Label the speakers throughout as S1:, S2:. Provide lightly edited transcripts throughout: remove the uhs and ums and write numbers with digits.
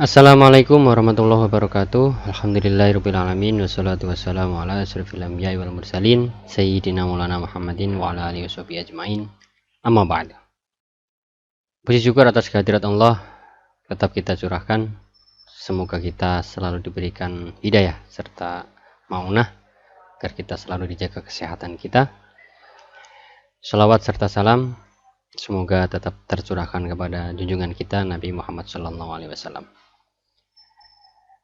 S1: Assalamualaikum warahmatullahi wabarakatuh. Alhamdulillahirrabbilalamin. Wassalatu wassalamu ala asrafil anbiya'i wal mursalin Sayyidina Maulana Muhammadin wa ala alihi washabihi ajma'in. Amma ba'd. Puji syukur atas kehadirat Allah tetap kita curahkan. Semoga kita selalu diberikan hidayah serta maunah agar kita selalu dijaga kesehatan kita. Shalawat serta salam semoga tetap tercurahkan kepada junjungan kita Nabi Muhammad SAW.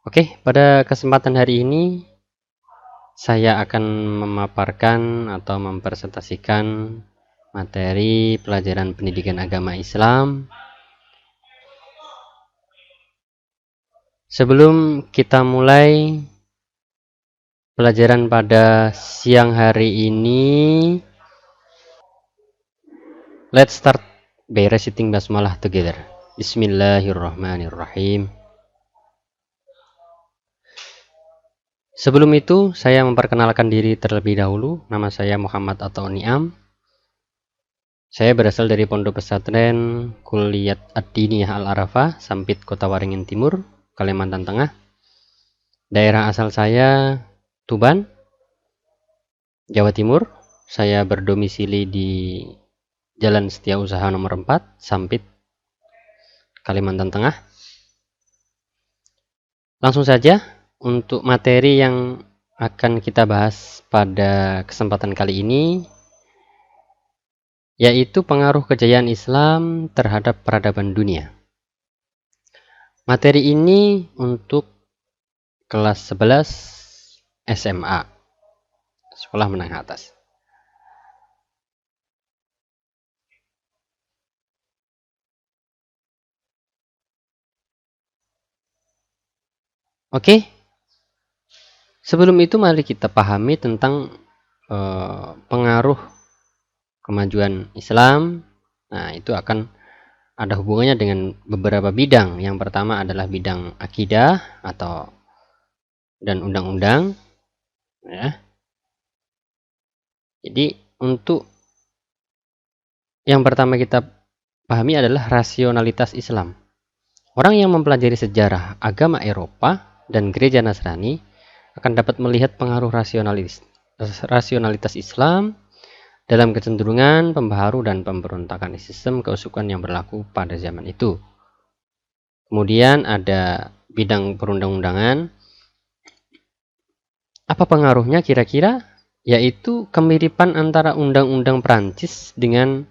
S1: Oke, pada kesempatan hari ini saya akan memaparkan atau mempresentasikan materi pelajaran pendidikan agama Islam. Sebelum kita mulai pelajaran pada siang hari ini, let's start by reciting basmalah together. Bismillahirrahmanirrahim. Sebelum itu, saya memperkenalkan diri terlebih dahulu. Nama saya Muhammad atau Niam. Saya berasal dari Pondok Pesantren Kulliyat Ad-Diniyah Al-Arafah, Sampit, Kota Waringin Timur, Kalimantan Tengah. Daerah asal saya Tuban, Jawa Timur. Saya berdomisili di Jalan Setiausaha nomor 4, Sampit, Kalimantan Tengah. Langsung saja untuk materi yang akan kita bahas pada kesempatan kali ini, yaitu pengaruh kejayaan Islam terhadap peradaban dunia. Materi ini untuk kelas 11 SMA, sekolah menengah atas. Oke. Sebelum itu mari kita pahami tentang pengaruh kemajuan Islam. Nah, itu akan ada hubungannya dengan beberapa bidang. Yang pertama adalah bidang akidah dan undang-undang. Ya. Jadi untuk yang pertama kita pahami adalah rasionalitas Islam. Orang yang mempelajari sejarah agama Eropa dan gereja Nasrani akan dapat melihat pengaruh rasionalitas Islam dalam kecenderungan pembaharu dan pemberontakan sistem keuskupan yang berlaku pada zaman itu. Kemudian ada bidang perundang-undangan. Apa pengaruhnya kira-kira? Yaitu kemiripan antara undang-undang Prancis dengan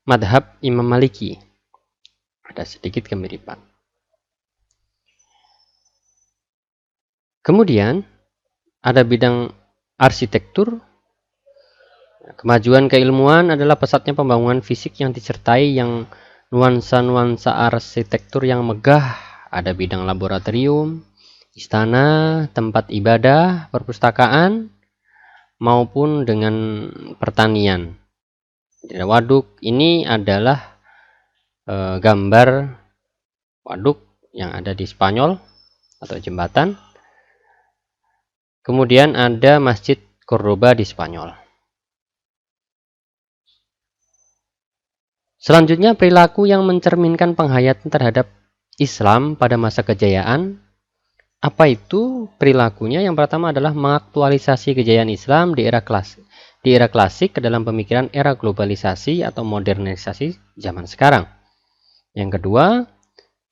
S1: madhab Imam Maliki. Ada sedikit kemiripan. Kemudian ada bidang arsitektur. Kemajuan keilmuan adalah pesatnya pembangunan fisik yang disertai yang nuansa-nuansa arsitektur yang megah. Ada bidang laboratorium, istana, tempat ibadah, perpustakaan, maupun dengan pertanian. Waduk ini adalah gambar waduk yang ada di Spanyol atau jembatan. Kemudian ada Masjid Cordoba di Spanyol. Selanjutnya perilaku yang mencerminkan penghayatan terhadap Islam pada masa kejayaan. Apa itu perilakunya? Yang pertama adalah mengaktualisasi kejayaan Islam di era klasik ke dalam pemikiran era globalisasi atau modernisasi zaman sekarang. Yang kedua,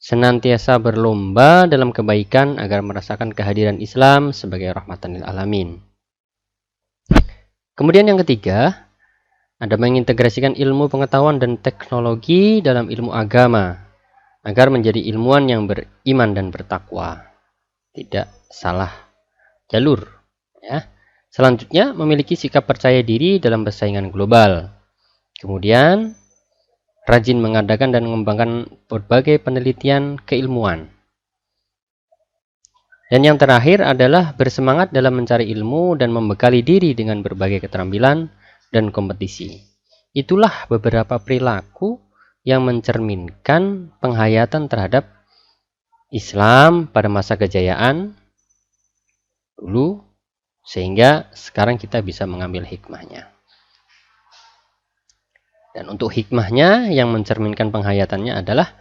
S1: senantiasa berlomba dalam kebaikan agar merasakan kehadiran Islam sebagai rahmatan lil alamin. Kemudian yang ketiga, ada mengintegrasikan ilmu pengetahuan dan teknologi dalam ilmu agama agar menjadi ilmuwan yang beriman dan bertakwa, tidak salah jalur. Ya. Selanjutnya, memiliki sikap percaya diri dalam persaingan global. Kemudian, rajin mengadakan dan mengembangkan berbagai penelitian keilmuan. Dan yang terakhir adalah bersemangat dalam mencari ilmu dan membekali diri dengan berbagai keterampilan dan kompetisi. Itulah beberapa perilaku yang mencerminkan penghayatan terhadap Islam pada masa kejayaan dulu, sehingga sekarang kita bisa mengambil hikmahnya. Dan untuk hikmahnya yang mencerminkan penghayatannya adalah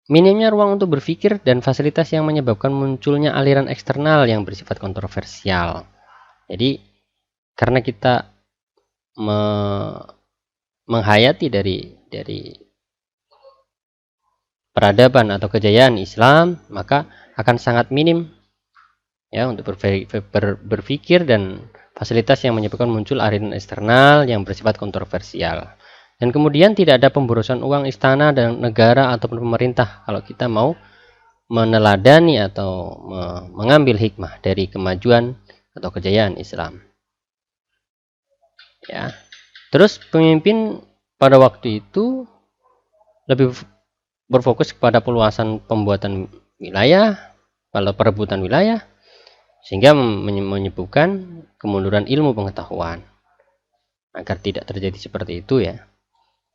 S1: minimnya ruang untuk berpikir dan fasilitas yang menyebabkan munculnya aliran eksternal yang bersifat kontroversial. Jadi karena kita menghayati dari peradaban atau kejayaan Islam, maka akan sangat minim ya untuk berpikir dan fasilitas yang menyebabkan muncul aliran eksternal yang bersifat kontroversial. Dan kemudian tidak ada pemborosan uang istana dan negara ataupun pemerintah kalau kita mau meneladani atau mengambil hikmah dari kemajuan atau kejayaan Islam. Ya. Terus pemimpin pada waktu itu lebih berfokus kepada peluasan pembuatan wilayah, kalau perebutan wilayah, sehingga menyebabkan kemunduran ilmu pengetahuan. Agar tidak terjadi seperti itu ya.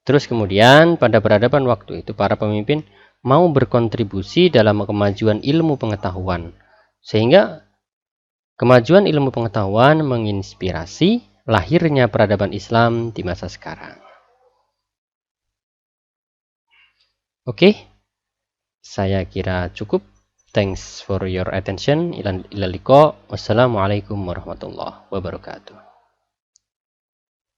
S1: Terus kemudian pada peradaban waktu itu para pemimpin mau berkontribusi dalam kemajuan ilmu pengetahuan, sehingga kemajuan ilmu pengetahuan menginspirasi lahirnya peradaban Islam di masa sekarang. Oke, saya kira cukup. Thanks for your attention. Ila liqa. Wassalamualaikum warahmatullahi wabarakatuh.